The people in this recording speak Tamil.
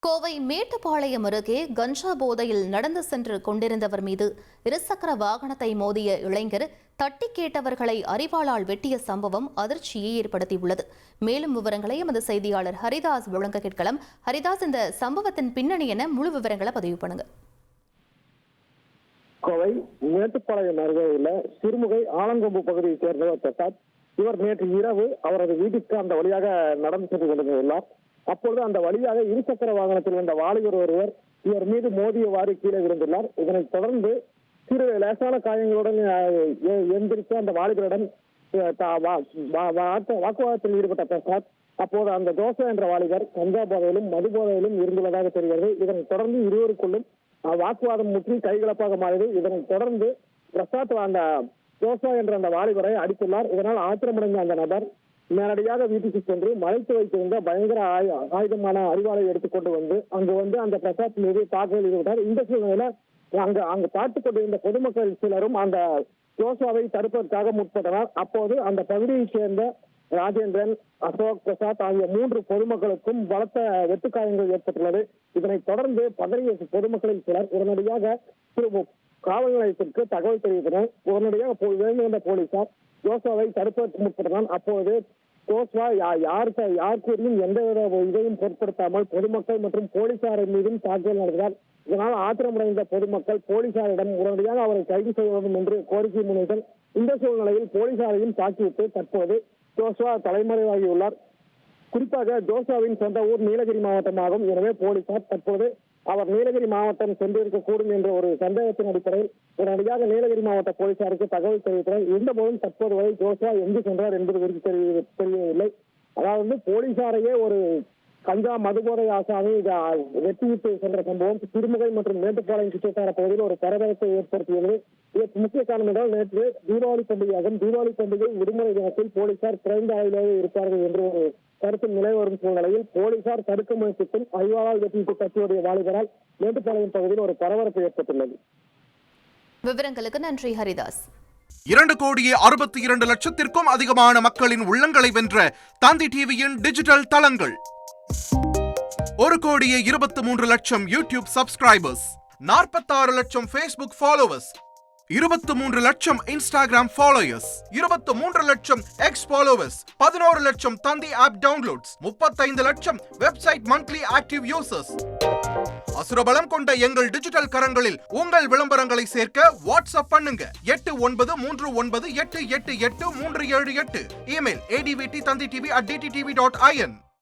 கோவை மேட்டுப்பாளையம் அருகே கஞ்சா போதையில் நடந்து சென்று கொண்டிருந்தவர் மீது இருசக்கர வாகனத்தை மோதிய இளைஞர் தட்டி கேட்டவர்களை அரிவாளால் வெட்டிய சம்பவம் அதிர்ச்சியை ஏற்படுத்தியுள்ளது. மேலும் விவரங்களை எமது செய்தியாளர் ஹரிதாஸ் வழங்க கேட்கலாம். ஹரிதாஸ், இந்த சம்பவத்தின் பின்னணி என முழு விவரங்களை பதிவு பண்ணுங்க. கோவை மேட்டுப்பாளையம் அருகே உள்ள சிறுமுகை ஆலங்கொம்பு பகுதியைச் சேர்ந்தவர் பிரசாத். இவர் நேற்று இரவு அவரது வீட்டிற்கு அந்த வழியாக நடந்து சென்று கொண்டிருந்துள்ளார். அப்பொழுது அந்த வழியாக இருசக்கர வாகனத்தில் வந்த வாலிபர் ஒருவர் இவர் மீது மோதியவாறு கீழே விழுந்துள்ளார். இதனைத் தொடர்ந்து சிறு லேசான காயங்களுடன் எந்திரித்து அந்த வாலிபரிடம் வாக்குவாதத்தில் ஈடுபட்ட பிரசாத் அப்போது அந்த தோசை என்ற வாலிபர் கஞ்சா போதையிலும் மது போதையிலும் இருந்துள்ளதாக தெரிகிறது. இதனைத் தொடர்ந்து இருவருக்குள்ளும் வாக்குவாதம் முற்றி கைகலப்பாக மாறியது. இதனைத் தொடர்ந்து பிரசாத் அந்த தோசா என்ற அந்த வாலிபரை அடித்துள்ளார். இதனால் ஆத்திரமடைந்த அந்த நபர் நேரடியாக வீட்டுக்கு சென்று மறைத்து வைத்திருந்த பயங்கர ஆயுதமான அரிவாளை எடுத்துக்கொண்டு வந்து அந்த பிரசாத் மீது தாக்குதல் ஈடுபட்டார். இந்த சூழ்நிலையில அங்கு பார்த்துக் கொண்டிருந்த பொதுமக்கள் சிலரும் அந்த தோசாவை தடுப்பதற்காக முற்பட்டனர். அப்போது அந்த பகுதியைச் சேர்ந்த ராஜேந்திரன், அசோக், பிரசாத் ஆகிய 3 பொதுமக்களுக்கும் பலத்த வெட்டுக்காயங்கள் ஏற்பட்டுள்ளது. இதனைத் தொடர்ந்து பதறிய பொதுமக்களில் சிலர் உடனடியாக காவல் நிலையத்திற்கு தகவல் தெரிவித்தனர். உடனடியாக விரைந்து போலீசார் ஜோசாவை தடுப்பதற்கு முற்பட்டனர். அப்போது ஜோஸ்வா யாருக்கும் எந்தவித இதையும் பொருட்படுத்தாமல் பொதுமக்கள் மற்றும் போலீசாரின் மீதும் தாக்குதல் நடத்தினார். இதனால் ஆத்திரமடைந்த பொதுமக்கள் போலீசாரிடம் உடனடியாக அவரை கைது செய்ய வேண்டும் என்று கோரிக்கை முன்வைத்தனர். இந்த சூழ்நிலையில் போலீசாரையும் தாக்கிவிட்டு தற்போது ஜோஸ்வா தலைமறைவாகியுள்ளார். குறிப்பாக ஜோசாவின் சொந்த ஊர் நீலகிரி மாவட்டமாகும். எனவே போலீசார் தற்போது அவர் நீலகிரி மாவட்டம் சென்றிருக்கக்கூடும் என்ற ஒரு சந்தேகத்தின் அடிப்படையில் உடனடியாக நீலகிரி மாவட்ட போலீசாருக்கு தகவல் தெரிவித்தனர். இருந்தபோதும் தற்போது வரை ஜோசா எங்கு சென்றார் என்பது குறித்து தெரியவில்லை. அதாவது போலீசாரையே ஒரு கஞ்சா மதுபோதை ஆசாமி வெட்டிவிட்டு சென்ற சம்பவம் சிறுமுகை மற்றும் மேட்டுப்பாளையம் சுற்றுவட்டார பகுதியில் ஒரு பரபரப்பை ஏற்படுத்தியது. இதற்கு முக்கிய காரணம் என்றால் நேற்று தீபாவளி பண்டிகையாகும். தீபாவளி பண்டிகை விடுமுறை தினத்தில் போலீசார் குறைந்த ஆயுளாக இருப்பார்கள் என்று ஒரு கருத்து நிலை வரும் சூழ்நிலையில் போலீசார் தடுக்க முயற்சித்தும் அரிவாளால் வெட்டிவிட்டு தப்பியுடைய வாலிபரால் மேட்டுப்பாளையம் பகுதியில் ஒரு பரபரப்பு ஏற்பட்டுள்ளது. விவரங்களுக்கு நன்றி ஹரிதாஸ். 2,62,00,000 அதிகமான மக்களின் உள்ளங்களை வென்ற தந்தி டிவியின் டிஜிட்டல் தளங்கள். 1,23,00,000 யூடியூப் சப்ஸ்கிரைபர்ஸ், 46 லட்சம் Facebook ஃபாலோவர்ஸ், 23 லட்சம் இன்ஸ்டாகிராம் ஃபாலோயர்ஸ், 23 லட்சம் எக்ஸ் ஃபாலோவர்ஸ், 11 லட்சம் தந்தி ஆப் டவுன்லோட்ஸ், 35 லட்சம் வெப்சைட் மந்த்லி ஆக்டிவ் யூசர்ஸ். அசுரபலம் கொண்ட எங்கள் டிஜிட்டல் கரங்களில் உங்கள் விளம்பரங்களை சேர்க்க வாட்ஸ்அப் பண்ணுங்க. 8939888378. Email advttanditv@dttv.in.